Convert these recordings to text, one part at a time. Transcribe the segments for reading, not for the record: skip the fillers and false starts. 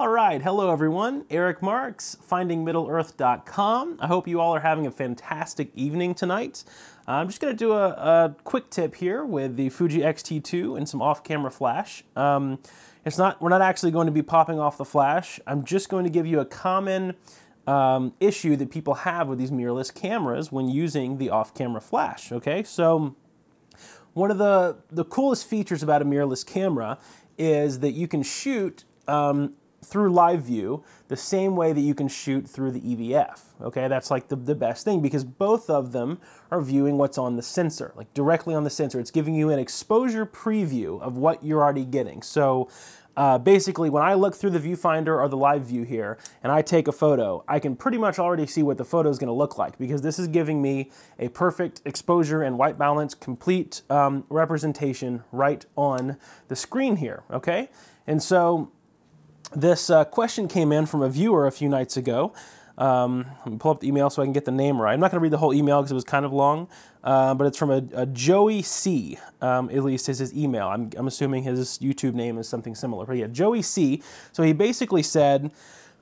All right, hello everyone. Eric Marks, FindingMiddle-earth.com. I hope you all are having a fantastic evening tonight. I'm just going to do a quick tip here with the Fuji X-T2 and some off-camera flash. We're not actually going to be popping off the flash. I'm just going to give you a common issue that people have with these mirrorless cameras when using the off-camera flash. Okay, so one of the coolest features about a mirrorless camera is that you can shoot through live view the same way that you can shoot through the EVF. Okay, that's like the best thing because both of them are viewing what's on the sensor, like directly on the sensor. It's giving you an exposure preview of what you're already getting. So basically, when I look through the viewfinder or the live view here and I take a photo, I can pretty much already see what the photo is going to look like because this is giving me a perfect exposure and white balance, complete representation right on the screen here. Okay, and so this question came in from a viewer a few nights ago. Let me pull up the email so I can get the name right. I'm not going to read the whole email because it was kind of long, but it's from a Joey C, at least is his email. I'm assuming his YouTube name is something similar. But yeah, Joey C. So he basically said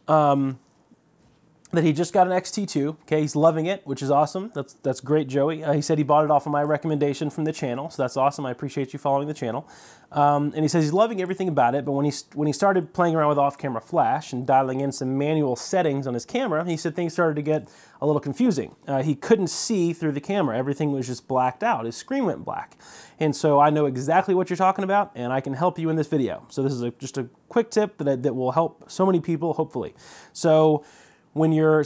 that he just got an X-T2. Okay, he's loving it, which is awesome. That's great, Joey. He said he bought it off of my recommendation from the channel, so that's awesome. I appreciate you following the channel. And he says he's loving everything about it, but when he started playing around with off-camera flash and dialing in some manual settings on his camera, he said things started to get a little confusing. He couldn't see through the camera. Everything was just blacked out. His screen went black. And so I know exactly what you're talking about, and I can help you in this video. So this is just a quick tip that will help so many people, hopefully. So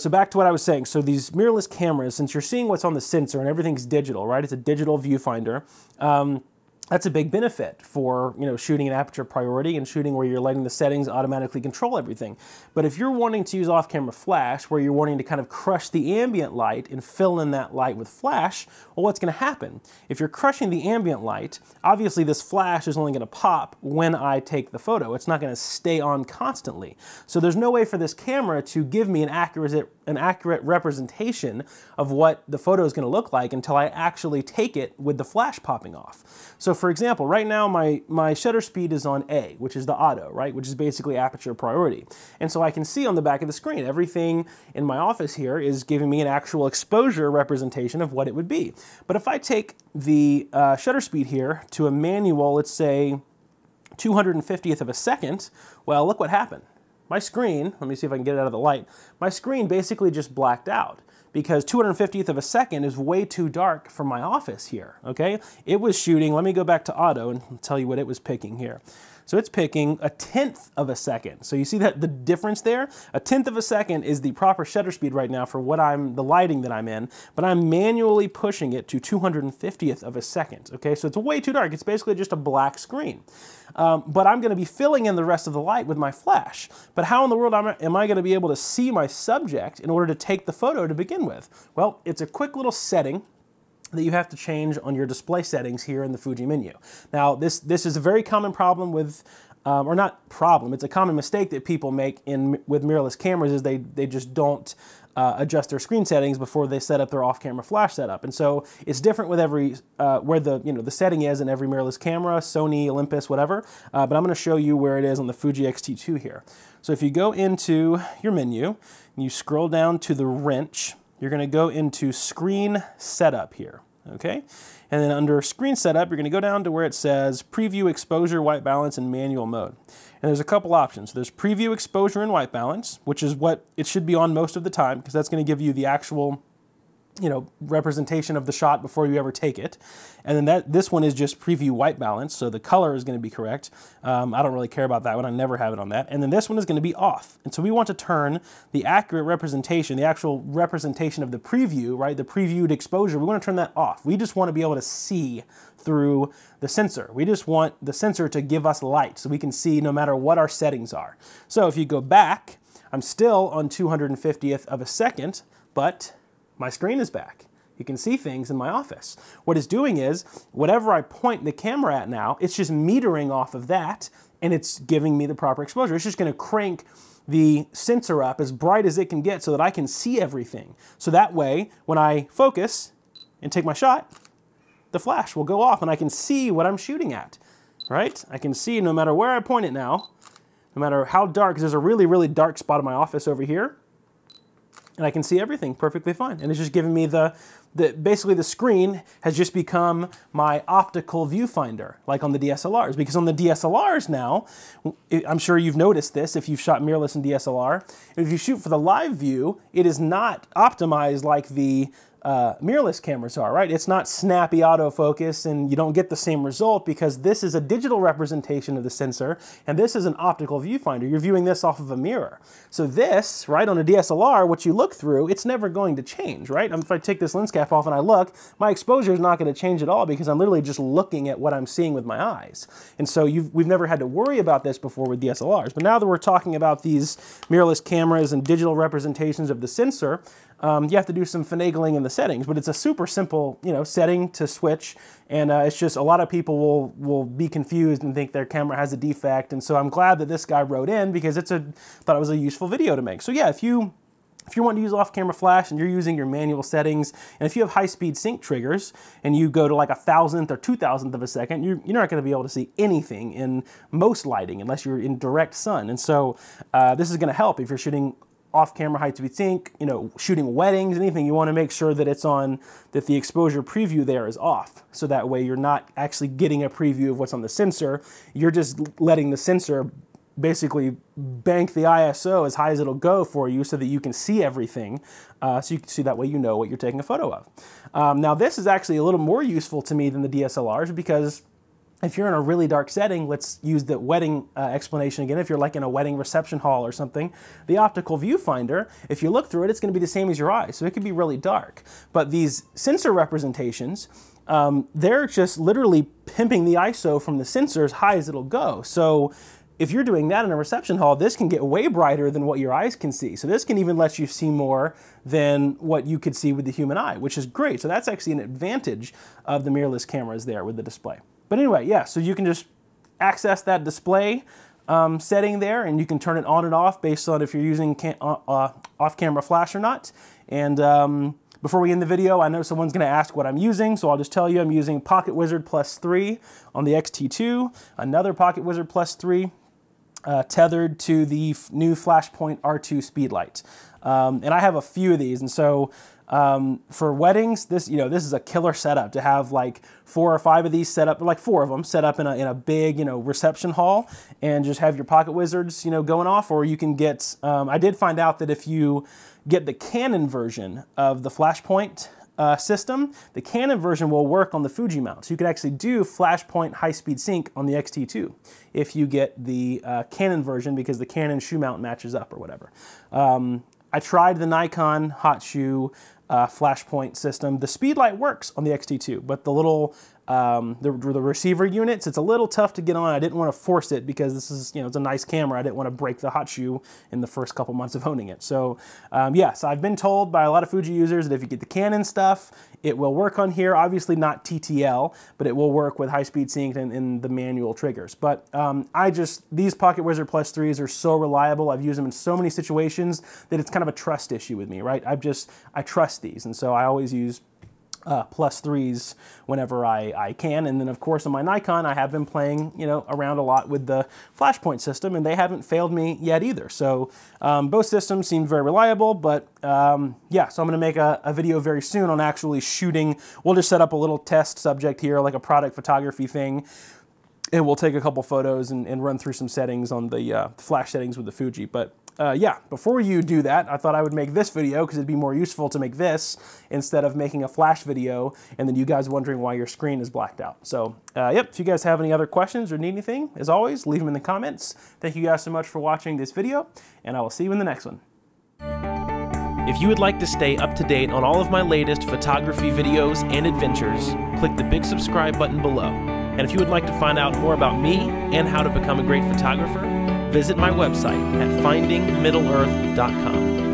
back to what I was saying. So these mirrorless cameras, since you're seeing what's on the sensor and everything's digital, right? It's a digital viewfinder. That's a big benefit for, shooting an aperture priority and shooting where you're letting the settings automatically control everything. But if you're wanting to use off-camera flash, where you're wanting to kind of crush the ambient light and fill in that light with flash, well, what's going to happen? If you're crushing the ambient light, obviously this flash is only going to pop when I take the photo. It's not going to stay on constantly. So there's no way for this camera to give me an accurate representation of what the photo is going to look like until I actually take it with the flash popping off. So for example, right now my shutter speed is on A, which is the auto, right? Which is basically aperture priority. And so I can see on the back of the screen, everything in my office here is giving me an actual exposure representation of what it would be. But if I take the shutter speed here to a manual, let's say 250th of a second, well, look what happened. My screen, let me see if I can get it out of the light, my screen basically just blacked out because 250th of a second is way too dark for my office here, okay? It was shooting, let me go back to auto and tell you what it was picking here. So it's picking 1/10 of a second. So you see that the difference there? 1/10 of a second is the proper shutter speed right now for the lighting that I'm in, but I'm manually pushing it to 250th of a second, okay? So it's way too dark. It's basically just a black screen. But I'm gonna be filling in the rest of the light with my flash. But how in the world am I gonna be able to see my subject in order to take the photo to begin with? Well, it's a quick little setting that you have to change on your display settings here in the Fuji menu. Now, this is a very common problem with, or not problem, it's a common mistake that people make with mirrorless cameras is they just don't adjust their screen settings before they set up their off-camera flash setup. And so it's different with every, where the setting is in every mirrorless camera, Sony, Olympus, whatever, but I'm gonna show you where it is on the Fuji X-T2 here. So if you go into your menu, and you scroll down to the wrench, you're going to go into Screen Setup here, okay? And then under Screen Setup, you're going to go down to where it says Preview Exposure, White Balance, and Manual Mode. And there's a couple options. So there's Preview Exposure and White Balance, which is what it should be on most of the time, because that's going to give you the actual representation of the shot before you ever take it. And then this one is just preview white balance, so the color is going to be correct. I don't really care about that one. I never have it on that. And then this one is going to be off. And so we want to turn the accurate representation, the actual representation of the preview, right, the previewed exposure, we want to turn that off. We just want to be able to see through the sensor. We just want the sensor to give us light so we can see no matter what our settings are. So if you go back, I'm still on 250th of a second, but my screen is back. You can see things in my office. What it's doing is, whatever I point the camera at now, it's just metering off of that, and it's giving me the proper exposure. It's just gonna crank the sensor up as bright as it can get so that I can see everything. So that way, when I focus and take my shot, the flash will go off and I can see what I'm shooting at, right? I can see no matter where I point it now, no matter how dark, 'cause there's a really, really dark spot in my office over here, and I can see everything perfectly fine. And it's just giving me basically the screen has just become my optical viewfinder, like on the DSLRs. Because on the DSLRs now, I'm sure you've noticed this if you've shot mirrorless in DSLR, if you shoot for the live view, it is not optimized like the mirrorless cameras are, right? It's not snappy autofocus, and you don't get the same result because this is a digital representation of the sensor, and this is an optical viewfinder. You're viewing this off of a mirror. So this, right, on a DSLR, what you look through, it's never going to change, right? If I take this lens cap off and I look, my exposure is not going to change at all because I'm literally just looking at what I'm seeing with my eyes. And so we've never had to worry about this before with DSLRs. But now that we're talking about these mirrorless cameras and digital representations of the sensor, you have to do some finagling in the settings, but it's a super simple, setting to switch, and it's just a lot of people will be confused and think their camera has a defect, and so I'm glad that this guy wrote in because thought it was a useful video to make. So yeah, if you want to use off-camera flash and you're using your manual settings, and if you have high-speed sync triggers and you go to like 1,000th or 2,000th of a second, you're not going to be able to see anything in most lighting unless you're in direct sun, and so this is going to help if you're shooting off-camera high-speed sync, shooting weddings, anything. You want to make sure that that the exposure preview there is off. So that way you're not actually getting a preview of what's on the sensor. You're just letting the sensor basically bank the ISO as high as it'll go for you so that you can see everything. So you can see that way you know what you're taking a photo of. Now this is actually a little more useful to me than the DSLRs because if you're in a really dark setting, let's use the wedding explanation again. If you're like in a wedding reception hall or something, the optical viewfinder, if you look through it, it's going to be the same as your eyes. So it could be really dark. But these sensor representations, they're just literally pimping the ISO from the sensor as high as it'll go. So if you're doing that in a reception hall, this can get way brighter than what your eyes can see. So this can even let you see more than what you could see with the human eye, which is great. So that's actually an advantage of the mirrorless cameras there with the display. But anyway, yeah, so you can just access that display setting there, and you can turn it on and off based on if you're using off-camera flash or not. And before we end the video, I know someone's going to ask what I'm using, so I'll just tell you I'm using Pocket Wizard Plus 3 on the X-T2, another Pocket Wizard Plus 3 tethered to the new Flashpoint R2 Speedlight. And I have a few of these, and so for weddings, this is a killer setup to have like 4 or 5 of these set up, like 4 of them set up in a big, reception hall, and just have your Pocket Wizards, going off. Or you can get, I did find out that if you get the Canon version of the Flashpoint system, the Canon version will work on the Fuji mount. So you could actually do Flashpoint high-speed sync on the X-T2 if you get the Canon version because the Canon shoe mount matches up or whatever. I tried the Nikon Hot Shoe Flashpoint system. The Speedlight works on the X-T2, but the little the receiver units, it's a little tough to get on. I didn't want to force it because this is, it's a nice camera. I didn't want to break the Hot Shoe in the first couple months of owning it. So yes, I've been told by a lot of Fuji users that if you get the Canon stuff, it will work on here. Obviously not TTL, but it will work with high-speed sync and the manual triggers. But these Pocket Wizard Plus 3s are so reliable. I've used them in so many situations that it's kind of a trust issue with me, right? I trust these, and so I always use Plus 3s whenever I can. And then of course on my Nikon, I have been playing, around a lot with the Flashpoint system, and they haven't failed me yet either. So both systems seem very reliable, but yeah, so I'm gonna make a video very soon on actually shooting. We'll just set up a little test subject here, like a product photography thing, and we'll take a couple photos and run through some settings on the flash settings with the Fuji. But yeah, before you do that, I thought I would make this video because it'd be more useful to make this instead of making a flash video and then you guys wondering why your screen is blacked out. So, yep, if you guys have any other questions or need anything, as always, leave them in the comments. Thank you guys so much for watching this video, and I will see you in the next one. If you would like to stay up to date on all of my latest photography videos and adventures, click the big subscribe button below. And if you would like to find out more about me and how to become a great photographer, visit my website at findingmiddleearth.com.